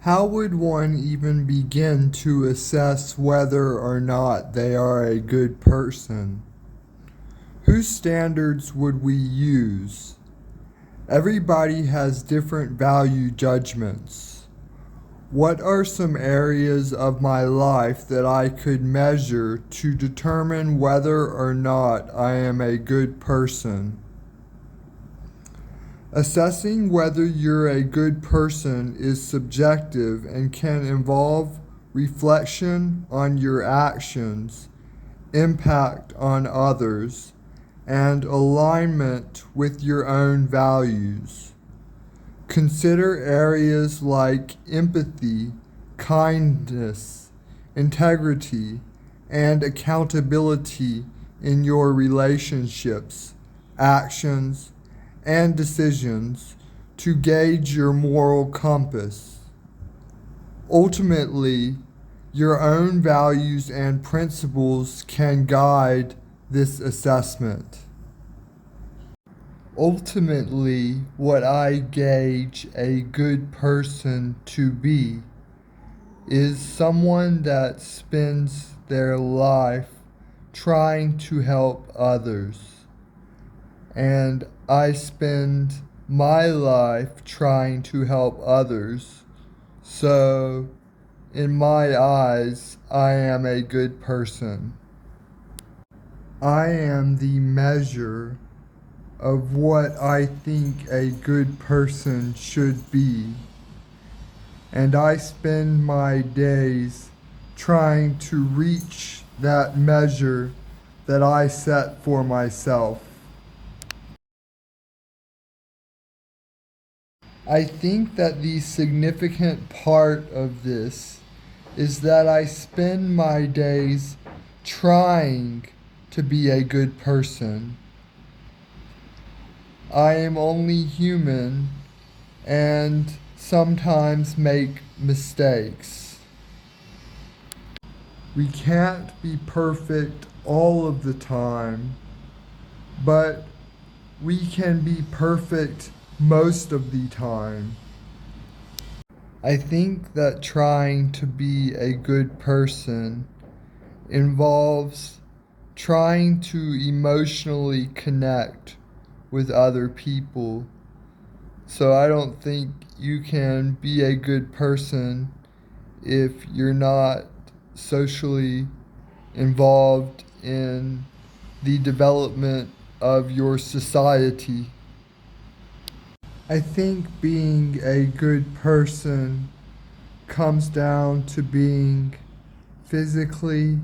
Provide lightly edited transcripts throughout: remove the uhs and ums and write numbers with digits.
How would one even begin to assess whether or not they are a good person? Whose standards would we use? Everybody has different value judgments. What are some areas of my life that I could measure to determine whether or not I am a good person? Assessing whether you're a good person is subjective and can involve reflection on your actions, impact on others, and alignment with your own values. Consider areas like empathy, kindness, integrity, and accountability in your relationships, actions, and decisions to gauge your moral compass. Ultimately, your own values and principles can guide this assessment. Ultimately, what I gauge a good person to be is someone that spends their life trying to help others. And I spend my life trying to help others. So, in my eyes, I am a good person. I am the measure of what I think a good person should be. And I spend my days trying to reach that measure that I set for myself. I think that the significant part of this is that I spend my days trying to be a good person. I am only human and sometimes make mistakes. We can't be perfect all of the time, but we can be perfect most of the time. I think that trying to be a good person involves trying to emotionally connect with other people. So I don't think you can be a good person if you're not socially involved in the development of your society. I think being a good person comes down to being physically,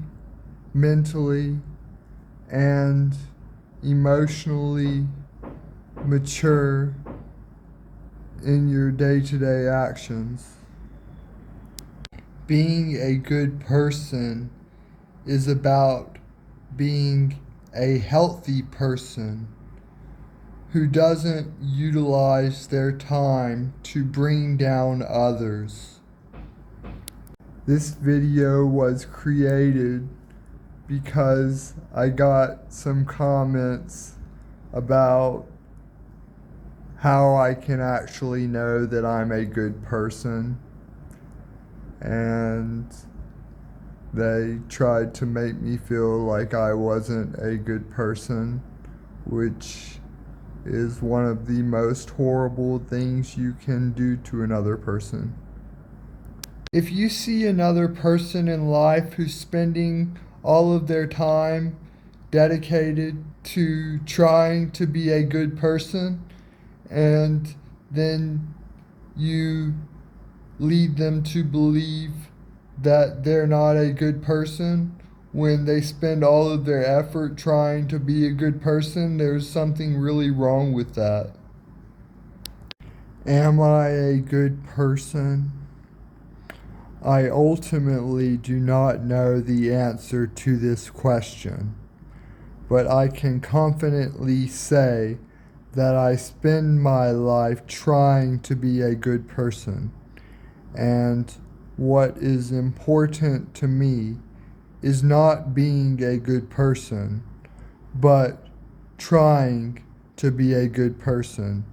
mentally, and emotionally mature in your day-to-day actions. Being a good person is about being a healthy person who doesn't utilize their time to bring down others. This video was created because I got some comments about how I can actually know that I'm a good person, and they tried to make me feel like I wasn't a good person, which is one of the most horrible things you can do to another person. If you see another person in life who's spending all of their time dedicated to trying to be a good person, and then you lead them to believe that they're not a good person when they spend all of their effort trying to be a good person, there's something really wrong with that. Am I a good person? I ultimately do not know the answer to this question, but I can confidently say that I spend my life trying to be a good person. And what is important to me is not being a good person, but trying to be a good person.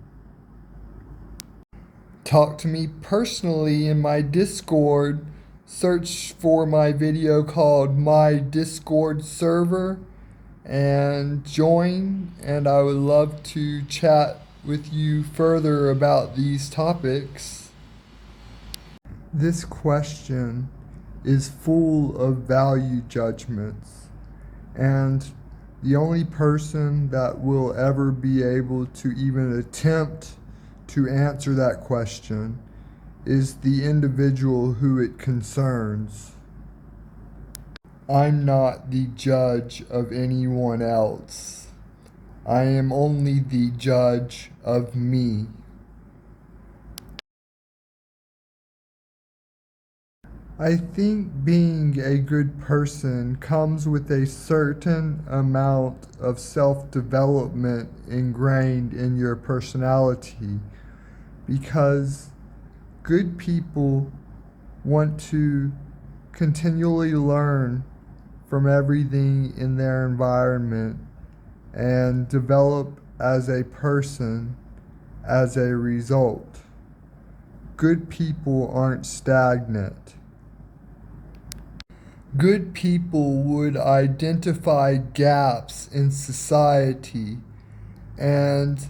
talk to me personally in my Discord. Search for my video called My Discord Server and join, and I would love to chat with you further about these topics. This question is full of value judgments, and the only person that will ever be able to even attempt to answer that question is the individual who it concerns. I'm not the judge of anyone else. I am only the judge of me. I think being a good person comes with a certain amount of self-development ingrained in your personality, because good people want to continually learn from everything in their environment and develop as a person as a result. Good people aren't stagnant. Good people would identify gaps in society and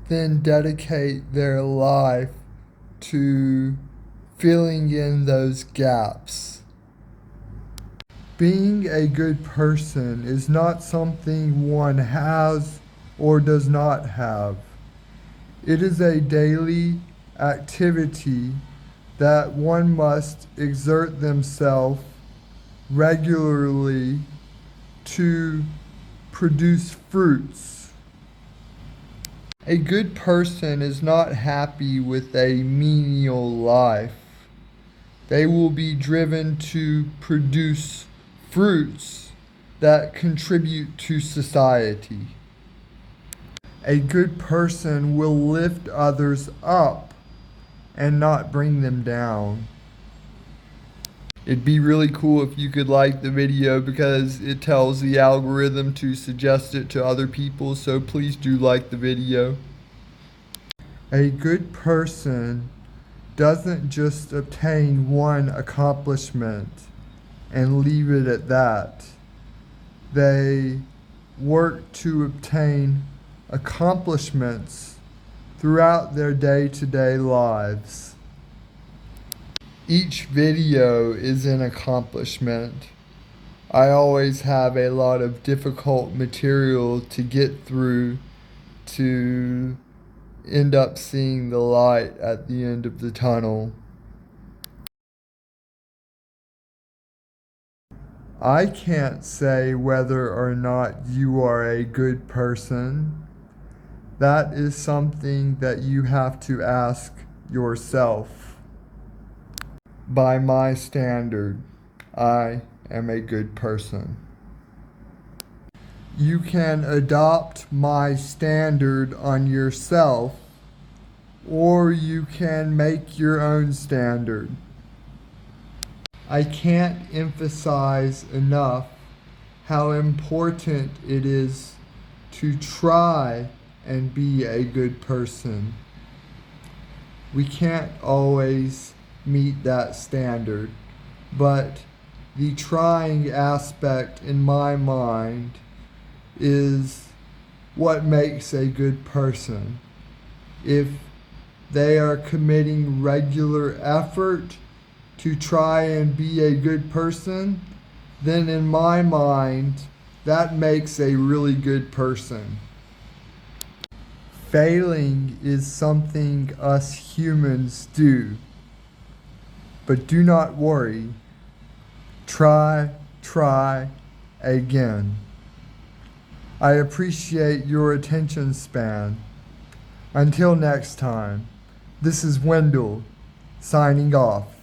then dedicate their life to filling in those gaps. Being a good person is not something one has or does not have. It is a daily activity that one must exert themselves regularly to produce fruits. A good person is not happy with a menial life. They will be driven to produce fruits that contribute to society. A good person will lift others up and not bring them down. It'd be really cool if you could like the video because it tells the algorithm to suggest it to other people, so please do like the video. A good person doesn't just obtain one accomplishment and leave it at that. They work to obtain accomplishments throughout their day-to-day lives. Each video is an accomplishment. I always have a lot of difficult material to get through to end up seeing the light at the end of the tunnel. I can't say whether or not you are a good person. That is something that you have to ask yourself. By my standard, I am a good person. You can adopt my standard on yourself, or you can make your own standard. I can't emphasize enough how important it is to try and be a good person. We can't always meet that standard, but the trying aspect in my mind is what makes a good person. If they are committing regular effort to try and be a good person, then in my mind, that makes a really good person. Failing is something us humans do. But do not worry. Try again. I appreciate your attention span. Until next time, this is Wendell, signing off.